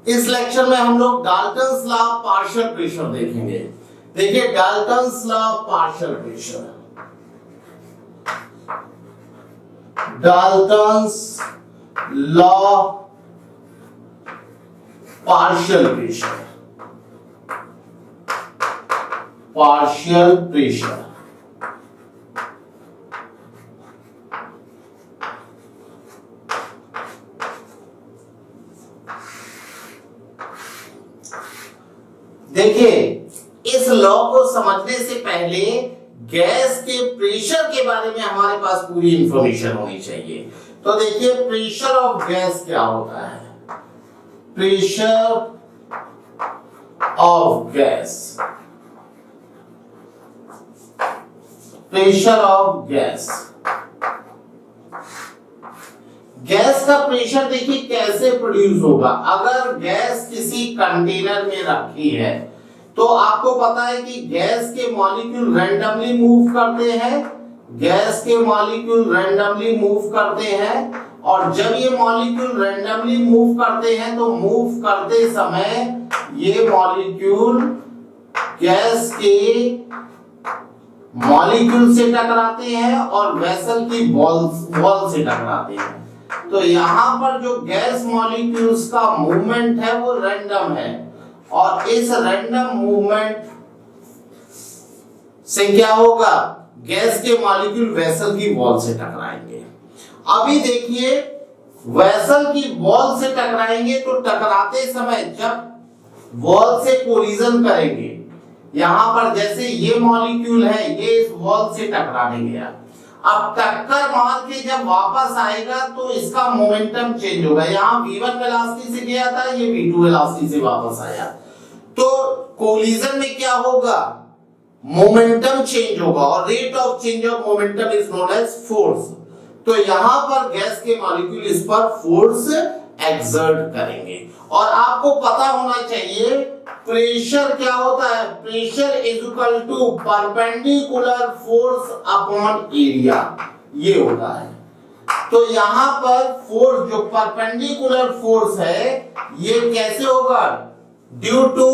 इस लेक्चर में हम लोग Dalton's law of partial pressure देखेंगे। देखिए Dalton's law of partial pressure, Dalton's law partial pressure, partial pressure. देखिए इस लॉ को समझने से पहले गैस के प्रेशर के बारे में हमारे पास पूरी इंफॉर्मेशन होनी चाहिए। तो देखिए प्रेशर ऑफ गैस क्या होता है, pressure of gas, pressure of gas. Gas का प्रेशर देखिए कैसे प्रोड्यूस होगा। अगर गैस किसी कंटेनर में रखी है तो आपको पता है कि गैस के मॉलिक्यूल रैंडमली मूव करते हैं, गैस के मॉलिक्यूल रैंडमली मूव करते हैं। और जब ये मॉलिक्यूल रैंडमली मूव करते हैं तो मूव करते समय ये मॉलिक्यूल गैस के मॉलिक्यूल से टकराते हैं और वेसल की वॉल से टकराते हैं। तो यहां पर जो गैस मॉलिक्यूल्स का मूवमेंट है वो रैंडम है और इस रैंडम मूवमेंट से क्या होगा, गैस के मॉलिक्यूल वेसल की वॉल से टकराएंगे। अभी देखिए वेसल की वॉल से टकराएंगे तो टकराते समय जब वॉल से कोलिजन करेंगे, यहां पर जैसे ये मॉलिक्यूल है ये इस वॉल से टकराने गया, अब टक्कर मार के जब वापस आएगा तो इसका मोमेंटम चेंज होगा। यहाँ v1 वेलोसिटी से गया था, ये v2 वेलोसिटी से वापस आया, तो कोलिजन में क्या होगा, मोमेंटम चेंज होगा और rate of change of momentum is known as force. तो यहाँ पर गैस के मॉलिक्यूल इस पर फोर्स एक्सर्ट करेंगे। और आपको पता होना चाहिए प्रेशर क्या होता है, pressure is equal to perpendicular force upon area, ये होता है। तो यहां पर फोर्स जो परपेंडिकुलर फोर्स है ये कैसे होगा, due to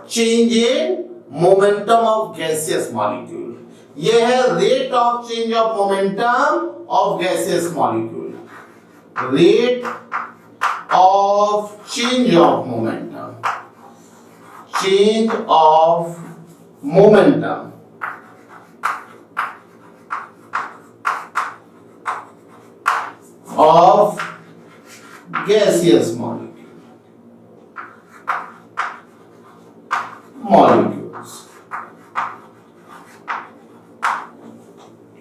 change in momentum of gaseous molecule. ये है rate of change of momentum of gaseous molecule, rate of change of momentum, change of momentum of gaseous molecules।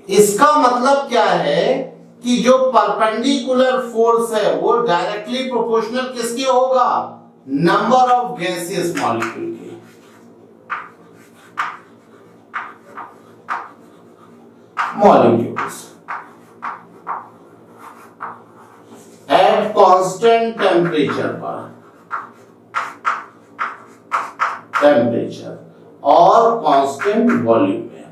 इसका मतलब क्या है कि जो परपेंडिकुलर फोर्स है वो डायरेक्टली प्रोपोर्शनल किसके होगा, नंबर ऑफ गैसियस मॉलिक्यूल के। मॉलिक्यूल्स एट कांस्टेंट टेम्परेचर पर, टेम्परेचर और कांस्टेंट वॉल्यूम में,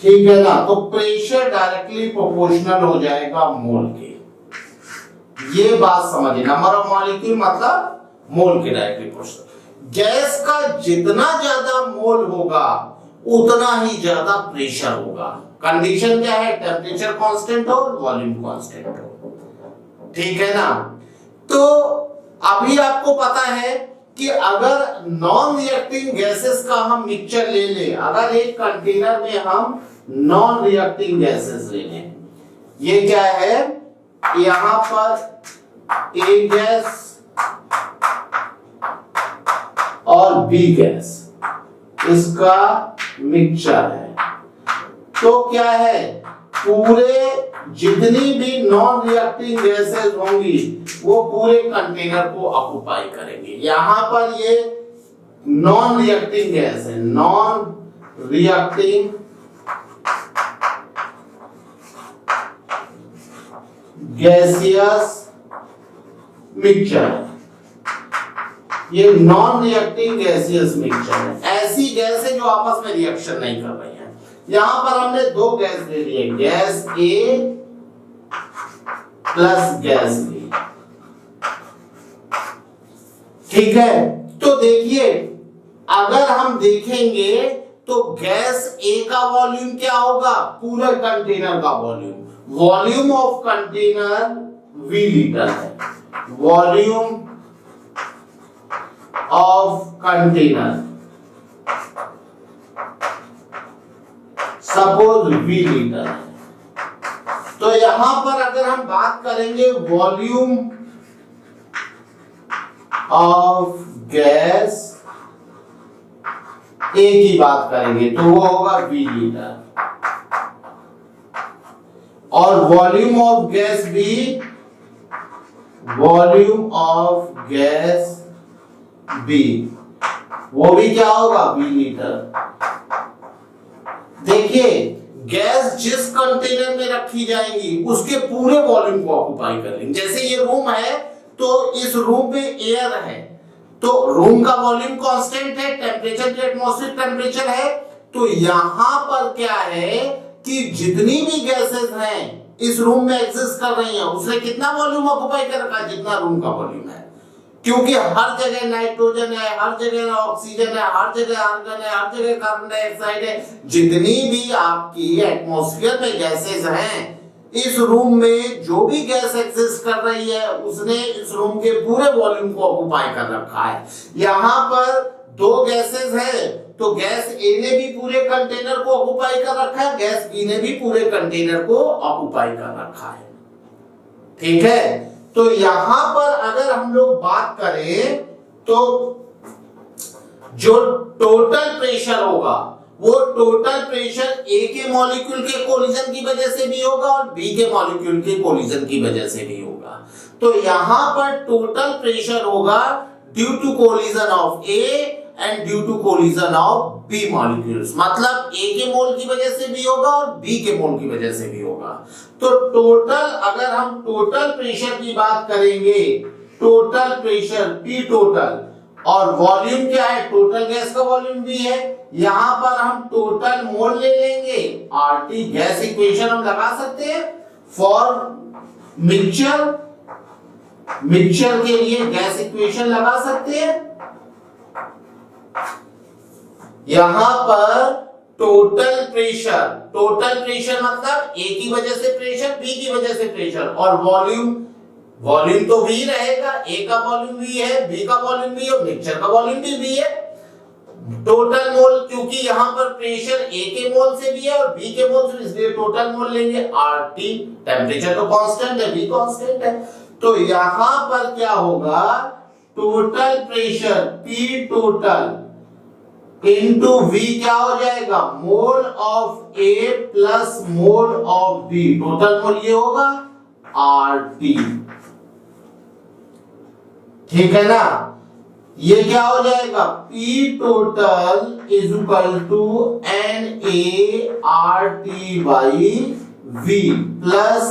ठीक है ना। तो प्रेशर डायरेक्टली प्रोपोर्शनल हो जाएगा मोल के, ये बात समझिए। नंबर ऑफ मॉलिक्यूल मतलब मोल के डायरेक्टली प्रोपोर्शनल। गैस का जितना ज्यादा मोल होगा उतना ही ज्यादा प्रेशर होगा। कंडीशन क्या है, टेम्परेचर कांस्टेंट हो, वॉल्यूम कांस्टेंट हो, ठीक है ना। तो अभी आपको पता है कि अगर नॉन रिएक्टिंग गैसेस का हम मिक्सचर ले ले, अगर एक कंटेनर में हम नॉन रिएक्टिंग गैसेस ले लें, ये क्या है, यहां पर ए गैस और बी गैस, इसका मिक्सचर है। तो क्या है, पूरे जितनी भी नॉन रिएक्टिंग गैसेस होंगी वो पूरे कंटेनर को ऑक्युपाई करेंगे। यहां पर ये नॉन रिएक्टिंग गैस है, नॉन रिएक्टिंग गैसियस मिक्सचर, ये नॉन रिएक्टिंग गैसियस मिक्सचर है। ऐसी गैस है जो आपस में रिएक्शन नहीं कर रही है। यहां पर हमने दो गैस ले लिए, गैस ए प्लस गैस बी। ठीक है, तो देखिए अगर हम देखेंगे तो गैस ए का वॉल्यूम क्या होगा, पूरे कंटेनर का volume, volume of container V litre है, volume of container suppose V litre है। तो यहां पर अगर हम बात करेंगे वॉल्यूम ऑफ गैस ए की बात करेंगे तो वो होगा वी लीटर, और volume of gas B, volume of gas B वो भी क्या होगा, वी लीटर। देखिए गैस जिस कंटेनर में रखी जाएंगी उसके पूरे वॉल्यूम को ऑक्युपाई कर लेंगे। जैसे ये रूम है तो इस रूम में एयर है तो रूम का वॉल्यूम कांस्टेंट है, टेम्परेचर जो एटमॉस्फेरिक टेम्परेचर है। तो यहां पर क्या है कि जितनी भी गैसेस हैं इस रूम में एग्जिस्ट कर रही हैं उसने कितना वॉल्यूम ऑक्युपाई कर रखा है, जितना रूम का वॉल्यूम है। क्योंकि हर जगह नाइट्रोजन है, हर जगह ऑक्सीजन है, हर जगह आर्गन है, हर जगह कार्बन डाइऑक्साइड है। जितनी भी आपकी एटमॉस्फेयर में गैसेस हैं इस रूम में जो भी गैस एग्जिस्ट कर रही है उसने इस रूम के पूरे वॉल्यूम को ऑक्युपाई कर रखा है। यहां पर दो गैसेस है तो गैस ए ने भी पूरे कंटेनर को ऑक्युपाई कर रखा है, गैस बी ने भी पूरे कंटेनर को ऑक्युपाई कर रखा है। ठीक है, तो यहां पर अगर हम लोग बात करें तो जो टोटल प्रेशर होगा वो टोटल प्रेशर ए के मॉलिक्यूल के कोलिजन की वजह से भी होगा और बी के मॉलिक्यूल के कोलिजन की वजह से भी होगा। तो यहां पर टोटल प्रेशर होगा due to collision of A and due to collision of B molecules, मतलब ए के मोल की वजह से भी होगा और बी के मोल की वजह से भी होगा। तो टोटल अगर हम टोटल प्रेशर की बात करेंगे, टोटल प्रेशर पी टोटल, और वॉल्यूम क्या है, टोटल गैस का वॉल्यूम भी है। यहां पर हम टोटल मोल ले लेंगे, आरटी गैस इक्वेशन हम लगा सकते हैं फॉर मिक्सचर के लिए गैस इक्वेशन लगा सकते हैं। यहां पर टोटल प्रेशर मतलब ए की वजह से प्रेशर, बी की वजह से प्रेशर, और वॉल्यूम तो भी रहेगा, ए का वॉल्यूम भी है, बी का वॉल्यूम भी है, मिक्सचर का वॉल्यूम भी है। टोटल मोल क्योंकि यहां पर प्रेशर ए के मोल से भी है और बी के मोल से, इसलिए टोटल मोल लेंगे आरटी। टेम्परेचर तो कांस्टेंट है, बी कांस्टेंट है, तो यहां पर क्या होगा, total pressure P total into V क्या हो जाएगा, mole of A plus mole of B, total mole ये होगा आरटी। ठीक है ना, ये क्या हो जाएगा, P total is equal to NaRT by V plus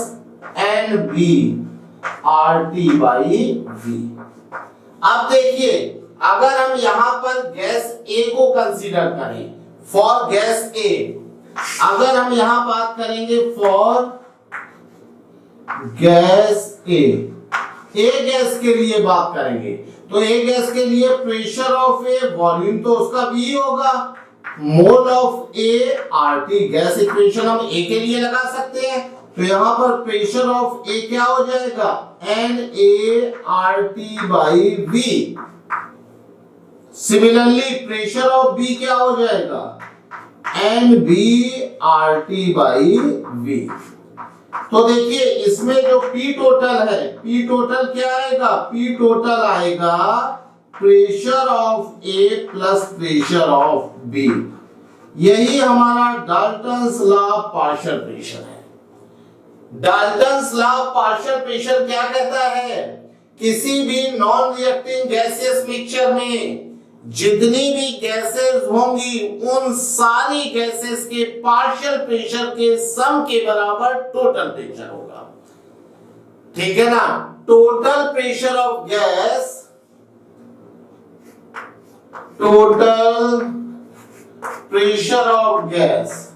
NbRT by V। अब देखिए अगर हम यहां पर गैस A को कंसीडर करें, फॉर गैस A, अगर हम यहां बात करेंगे फॉर गैस A गैस के लिए बात करेंगे तो ए गैस के लिए प्रेशर ऑफ ए, वॉल्यूम तो उसका भी होगा, मोल of A RT, gas equation हम ए के लिए लगा सकते हैं। तो यहां पर प्रेशर ऑफ ए क्या हो जाएगा, NaRT by V। Similarly pressure of B क्या हो जाएगा, NbRT बाई V। तो देखिए इसमें जो P टोटल है, P टोटल क्या आएगा, P टोटल आएगा pressure of A plus pressure of B। यही हमारा Dalton's law of partial pressure है। Dalton's law of partial pressure क्या कहता है, किसी भी नॉन रिएक्टिंग गैसियस मिक्सचर में जितनी भी गैसेस होंगी उन सारी गैसेस के पार्शियल प्रेशर के सम के बराबर टोटल प्रेशर होगा। ठीक है ना, total pressure of gas, total pressure of gas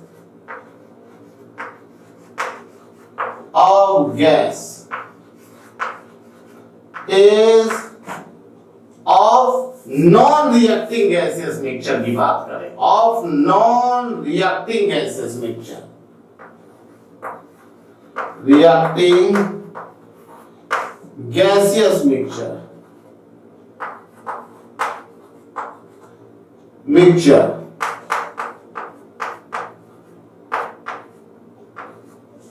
is of non reacting gaseous mixture की बात करें, of non reacting gaseous mixture, reacting gaseous mixture, mixture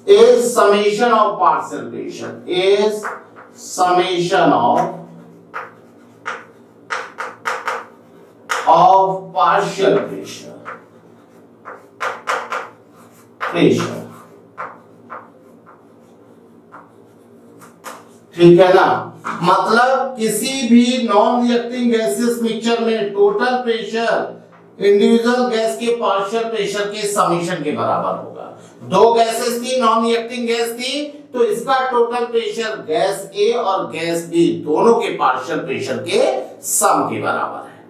is summation of partial pressure, is summation of partial pressure, ठीक है ना। मतलब किसी भी non reacting gaseous mixture में टोटल प्रेशर इंडिविजुअल गैस के पार्शियल प्रेशर के समेशन के बराबर होगा। दो गैसेस थी, नॉन रिएक्टिंग गैस थी, तो इसका टोटल प्रेशर गैस ए और गैस बी दोनों के पार्शियल प्रेशर के सम के बराबर है।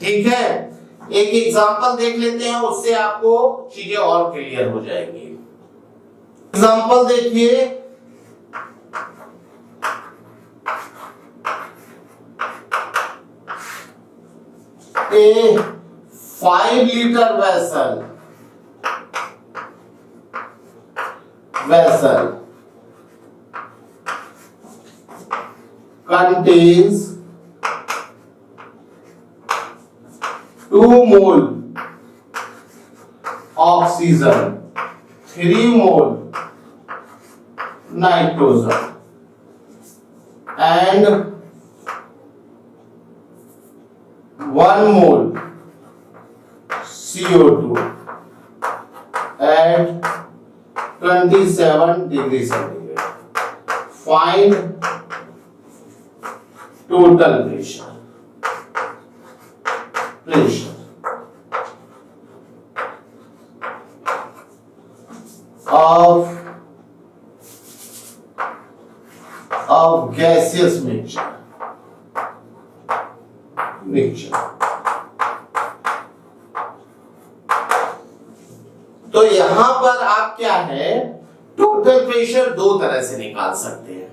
ठीक है, एक एग्जांपल देख लेते हैं, उससे आपको चीजें और क्लियर हो जाएंगी। एग्जांपल देखिए, a 5 liter vessel contains 2 mole oxygen, 3 mole nitrogen and 1 mole CO2 at 27 degrees centigrade. Find total pressure. of gaseous mixture. तो यहां पर आप क्या है, टोटल प्रेशर दो तरह से निकाल सकते हैं।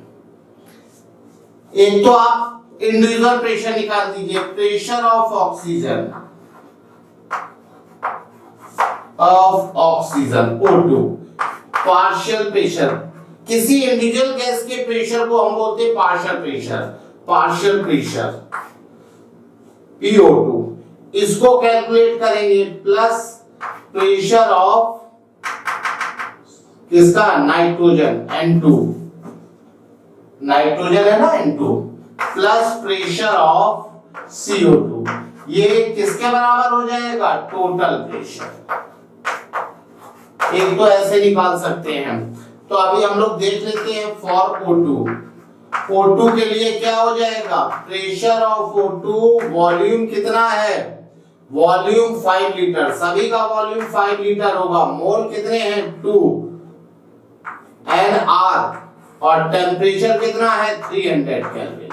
एक तो आप इंडिविजुअल प्रेशर निकाल दीजिए, pressure of oxygen O2, partial pressure. किसी इंडिविजुअल गैस के प्रेशर को हम बोलते हैं पार्शियल प्रेशर PO2। इसको कैलकुलेट करेंगे प्लस प्रेशर ऑफ किसका, नाइट्रोजन N2, नाइट्रोजन है ना N2, plus pressure of CO2। ये किसके बराबर हो जाएगा, टोटल प्रेशर। एक तो ऐसे निकाल सकते हैं हम। तो अभी हम लोग देख लेते हैं फॉर O2 के लिए क्या हो जाएगा, प्रेशर ऑफ O2, वॉल्यूम कितना है, वॉल्यूम 5 लीटर, सभी का वॉल्यूम 5 लीटर होगा, मोल कितने हैं 2 NR, और टेम्परेचर कितना है 300 केल्विन।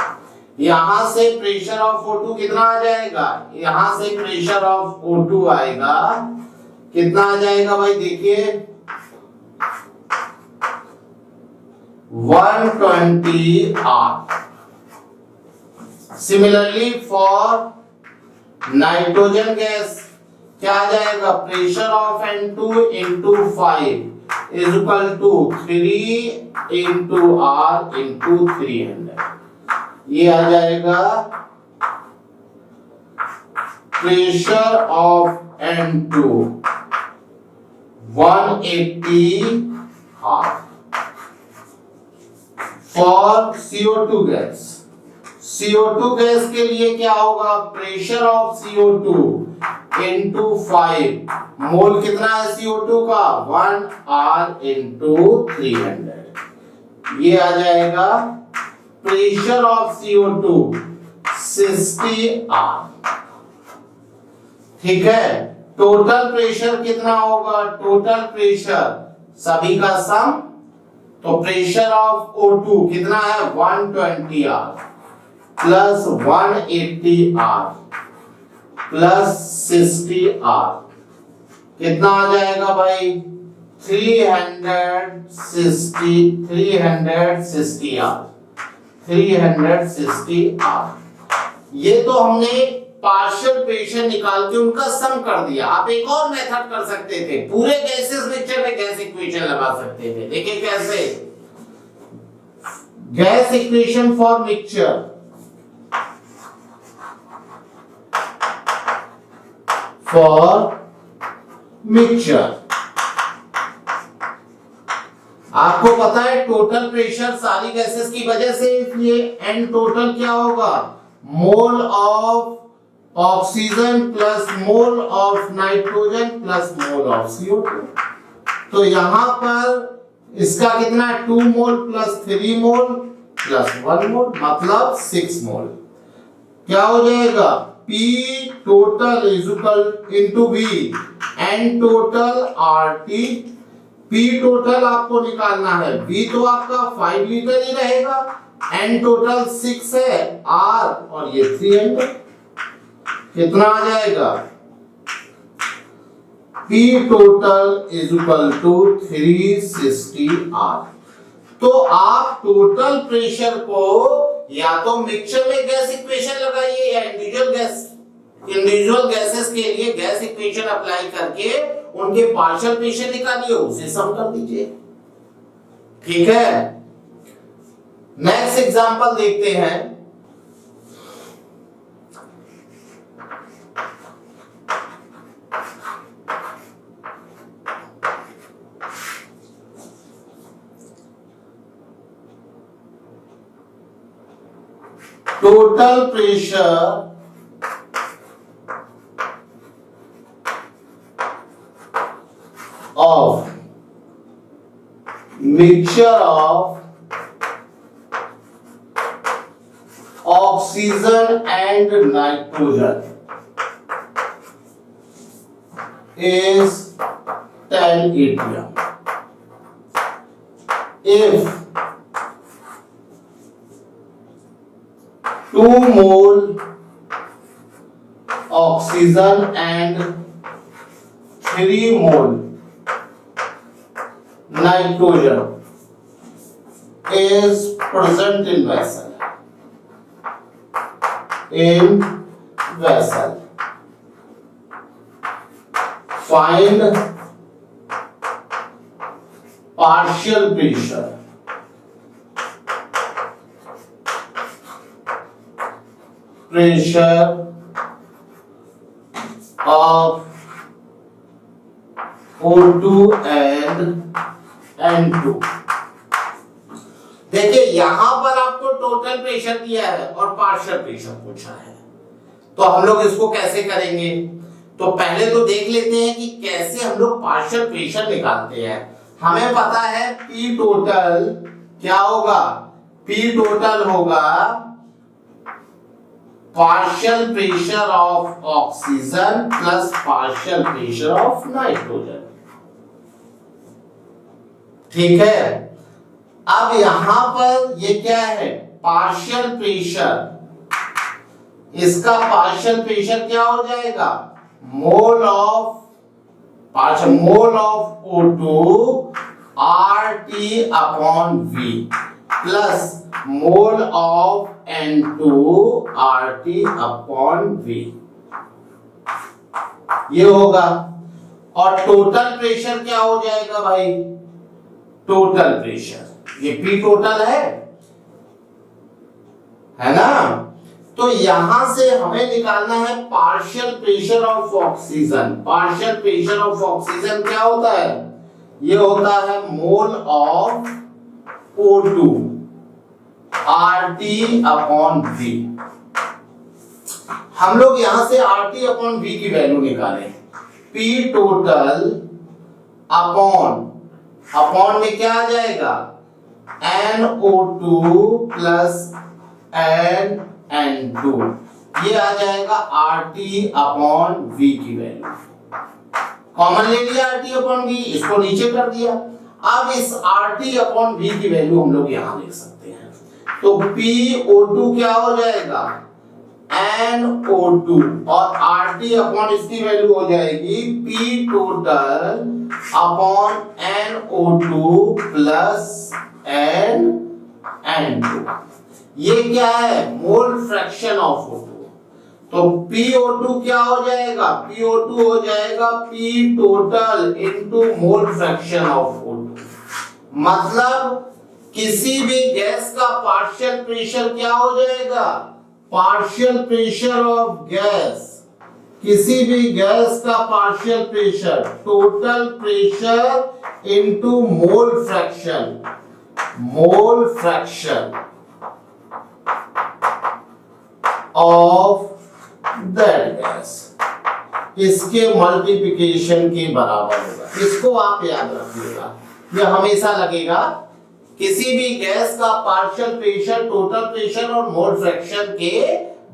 यहां से प्रेशर ऑफ O2 कितना आ जाएगा, यहां से प्रेशर ऑफ O2 आएगा, कितना आ जाएगा भाई, देखिए 120 R। Similarly for nitrogen gas क्या आ जाएगा, pressure of N2 into 5 is equal to 3 into R into 300। ये आ जाएगा pressure of N2 180 R। For CO2 gas के लिए क्या होगा, प्रेशर ऑफ CO2 into 5, मोल कितना है CO2 का 1 R into 300। ये आ जाएगा प्रेशर ऑफ CO2 60 R। ठीक है, टोटल प्रेशर कितना होगा, टोटल प्रेशर सभी का सम, तो प्रेशर ऑफ O2 कितना है 120 R plus 180 R plus 60 R, कितना आ जाएगा भाई 360 R। 360 R। ये तो हमने पार्शियल प्रेशर निकाल के उनका सम कर दिया। आप एक और मेथड कर सकते थे, पूरे गैसेस मिक्सचर में गैस इक्वेशन लगा सकते थे। देखिए कैसे, गैस इक्वेशन फॉर मिक्सचर आपको पता है टोटल प्रेशर सारी गैसेस की वजह से, इसलिए एन टोटल क्या होगा, mole of oxygen plus mole of nitrogen plus mole of CO2। तो यहां पर इसका कितना है, 2 मोल प्लस 3 मोल प्लस 1 मोल, मतलब 6 मोल। क्या हो जाएगा, P total is equal into V N total RT। P total आपको निकालना है, V तो आपका 5 लीटर ही रहेगा, N टोटल 6 है, R और ये 300, कितना आ जाएगा, P total is equal to 360 R। तो आप टोटल प्रेशर को या तो मिक्सचर में गैस इक्वेशन लगाइए या इंडिविजुअल गैसेस के लिए गैस इक्वेशन अप्लाई करके उनके पार्शियल प्रेशर निकालिए, उसे सम कर दीजिए। ठीक है, नेक्स्ट एग्जांपल देखते हैं। Total pressure of mixture of oxygen and nitrogen is 10 atm. If 2 mole oxygen and 3 mole nitrogen is present in vessel. Find partial pressure of O2 and N2। देखिए यहां पर आपको टोटल प्रेशर दिया है और partial pressure पूछा है, तो हम लोग इसको कैसे करेंगे। तो पहले तो देख लेते हैं कि कैसे हम लोग पार्शियल प्रेशर निकालते हैं। हमें पता है P टोटल क्या होगा, P टोटल होगा partial pressure of oxygen plus partial pressure of nitrogen. ठीक है, अब यहां पर ये क्या है, पार्शियल प्रेशर, इसका पार्शियल प्रेशर क्या हो जाएगा, mole of O2 RT upon V plus mole of N2 RT upon V, ये होगा। और टोटल प्रेशर क्या हो जाएगा भाई, टोटल प्रेशर, ये P टोटल है ना। तो यहां से हमें निकालना है partial pressure of oxygen. Partial pressure of oxygen क्या होता है, ये होता है mole of O2 RT upon V। हम लोग यहां से RT अपॉन V की वैल्यू निकालें, P टोटल अपॉन में क्या आ जाएगा, NO2 प्लस N2, ये आ जाएगा RT अपॉन V की वैल्यू। कॉमन ले लिया RT अपॉन V, इसको नीचे कर दिया। अब इस RT अपॉन V की वैल्यू हम लोग यहां लिख सकते हैं। तो PO2 क्या हो जाएगा, NO2, और RT अपॉन इसकी वैल्यू हो जाएगी P total upon NO2 plus N2। ये क्या है, मोल फ्रैक्शन ऑफ O2। तो PO2 क्या हो जाएगा, PO2 हो जाएगा P total into mole fraction of O2। मतलब किसी भी गैस का पार्शियल प्रेशर क्या हो जाएगा, पार्शियल प्रेशर ऑफ गैस, किसी भी गैस का partial pressure total pressure into mole fraction, mole fraction of that gas, इसके मल्टीप्लिकेशन के बराबर होगा। इसको आप याद रखिएगा, यह हमेशा लगेगा। किसी भी गैस का पार्शियल प्रेशर टोटल प्रेशर और मोल फ्रैक्शन के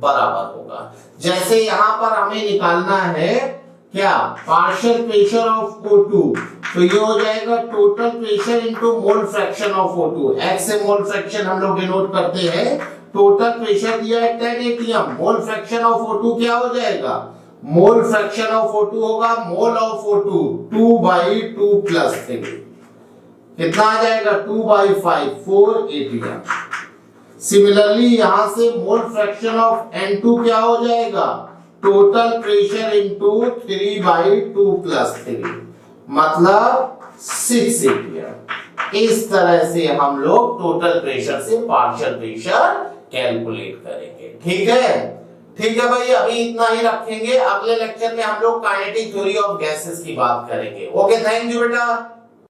बराबर होगा। जैसे यहां पर हमें निकालना है क्या, पार्शियल प्रेशर ऑफ O2, तो ये हो जाएगा total pressure into mole fraction of O2। x से मोल फ्रैक्शन हम लोग डिनोट करते हैं। टोटल प्रेशर दिया है 10 atm, mole fraction of O2 क्या हो जाएगा, मोल फ्रैक्शन ऑफ O2 होगा मोल ऑफ O2 2/2 + 3, कितना आ जाएगा 2/5 4 atm। सिमिलरली यहां से मोल फ्रैक्शन ऑफ N2 क्या हो जाएगा, टोटल प्रेशर इनटू 3/2 + 3, मतलब 6 atm। इस तरह से हम लोग टोटल प्रेशर से पार्शियल प्रेशर कैलकुलेट करेंगे। ठीक है, ठीक है भाई, अभी इतना ही रखेंगे। अगले लेक्चर में हम लोग काइनेटिक थ्योरी ऑफ गैसेस की बात करेंगे। ओके, थैंक यू बेटा।